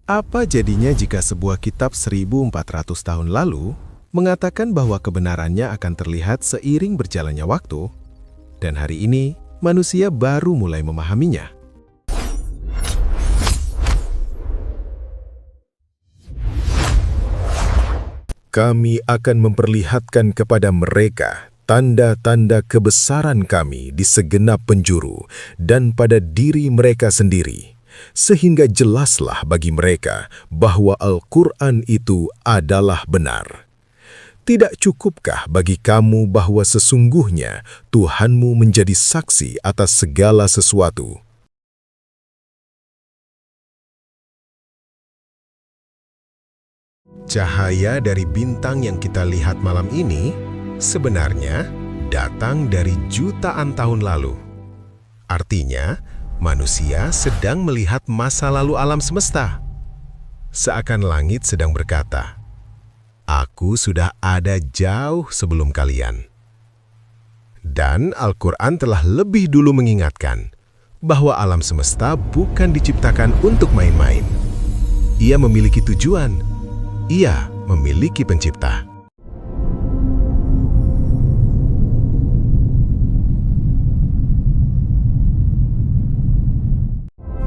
Apa jadinya jika sebuah kitab 1400 tahun lalu mengatakan bahwa kebenarannya akan terlihat seiring berjalannya waktu, dan hari ini manusia baru mulai memahaminya? Kami akan memperlihatkan kepada mereka tanda-tanda kebesaran kami di segenap penjuru dan pada diri mereka sendiri, sehingga jelaslah bagi mereka bahwa Al-Quran itu adalah benar. Tidak cukupkah bagi kamu bahwa sesungguhnya Tuhanmu menjadi saksi atas segala sesuatu? Cahaya dari bintang yang kita lihat malam ini sebenarnya datang dari jutaan tahun lalu. Artinya, manusia sedang melihat masa lalu alam semesta. Seakan langit sedang berkata, "Aku sudah ada jauh sebelum kalian." Dan Al-Quran telah lebih dulu mengingatkan bahwa alam semesta bukan diciptakan untuk main-main. Ia memiliki tujuan. Ia memiliki pencipta.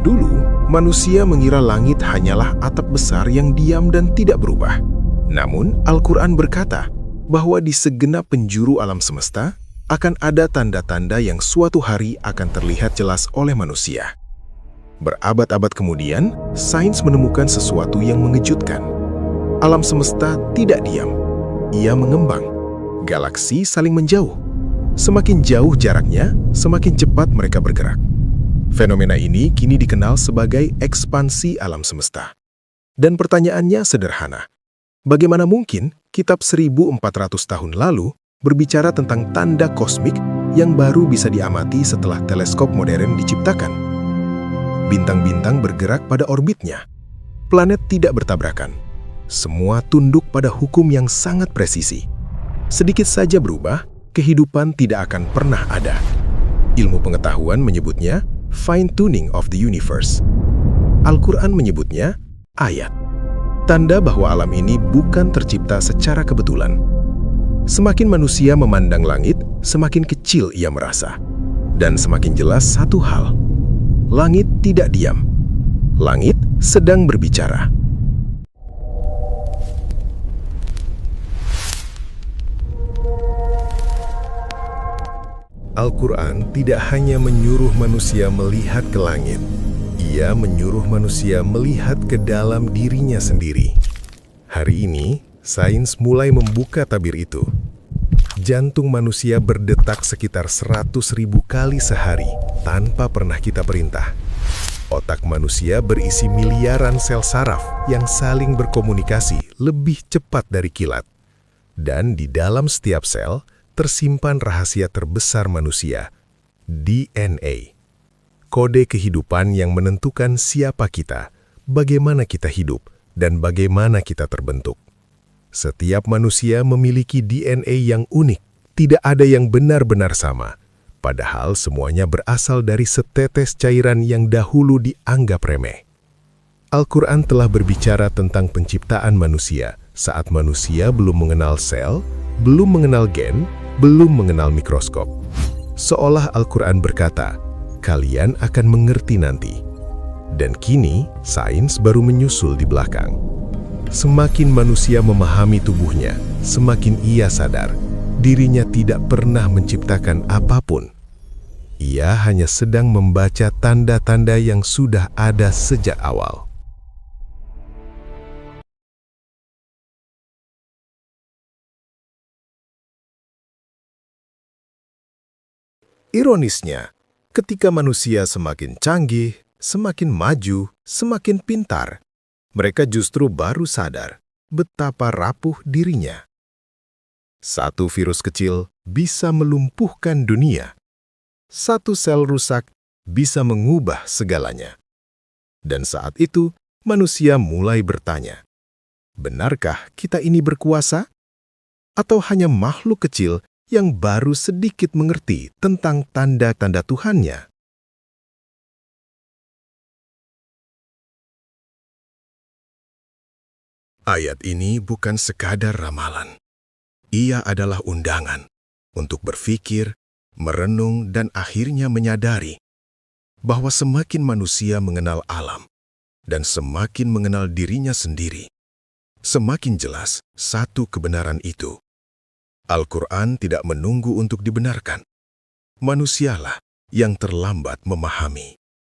Dulu, manusia mengira langit hanyalah atap besar yang diam dan tidak berubah. Namun, Al-Quran berkata bahwa di segenap penjuru alam semesta akan ada tanda-tanda yang suatu hari akan terlihat jelas oleh manusia. Berabad-abad kemudian, sains menemukan sesuatu yang mengejutkan. Alam semesta tidak diam, ia mengembang. Galaksi saling menjauh. Semakin jauh jaraknya, semakin cepat mereka bergerak. Fenomena ini kini dikenal sebagai ekspansi alam semesta. Dan pertanyaannya sederhana. Bagaimana mungkin kitab 1400 tahun lalu berbicara tentang tanda kosmik yang baru bisa diamati setelah teleskop modern diciptakan? Bintang-bintang bergerak pada orbitnya. Planet tidak bertabrakan. Semua tunduk pada hukum yang sangat presisi. Sedikit saja berubah, kehidupan tidak akan pernah ada. Ilmu pengetahuan menyebutnya fine-tuning of the universe. Al-Quran menyebutnya ayat. Tanda bahwa alam ini bukan tercipta secara kebetulan. Semakin manusia memandang langit, semakin kecil ia merasa. Dan semakin jelas satu hal. Langit tidak diam. Langit sedang berbicara. Al-Quran tidak hanya menyuruh manusia melihat ke langit, ia menyuruh manusia melihat ke dalam dirinya sendiri. Hari ini, sains mulai membuka tabir itu. Jantung manusia berdetak sekitar 100.000 kali sehari tanpa pernah kita perintah. Otak manusia berisi miliaran sel saraf yang saling berkomunikasi lebih cepat dari kilat. Dan di dalam setiap sel, tersimpan rahasia terbesar manusia, DNA. Kode kehidupan yang menentukan siapa kita, bagaimana kita hidup, dan bagaimana kita terbentuk. Setiap manusia memiliki DNA yang unik, tidak ada yang benar-benar sama. Padahal semuanya berasal dari setetes cairan yang dahulu dianggap remeh. Al-Quran telah berbicara tentang penciptaan manusia saat manusia belum mengenal sel, belum mengenal gen, belum mengenal mikroskop. Seolah Al-Quran berkata, kalian akan mengerti nanti. Dan kini, sains baru menyusul di belakang. Semakin manusia memahami tubuhnya, semakin ia sadar, dirinya tidak pernah menciptakan apapun. Ia hanya sedang membaca tanda-tanda yang sudah ada sejak awal. Ironisnya, ketika manusia semakin canggih, semakin maju, semakin pintar, mereka justru baru sadar betapa rapuh dirinya. Satu virus kecil bisa melumpuhkan dunia. Satu sel rusak bisa mengubah segalanya. Dan saat itu, manusia mulai bertanya, benarkah kita ini berkuasa? Atau hanya makhluk kecil yang baru sedikit mengerti tentang tanda-tanda Tuhannya? Ayat ini bukan sekadar ramalan. Ia adalah undangan untuk berpikir, merenung, dan akhirnya menyadari bahwa semakin manusia mengenal alam dan semakin mengenal dirinya sendiri, semakin jelas satu kebenaran itu. Al-Quran tidak menunggu untuk dibenarkan. Manusialah yang terlambat memahami.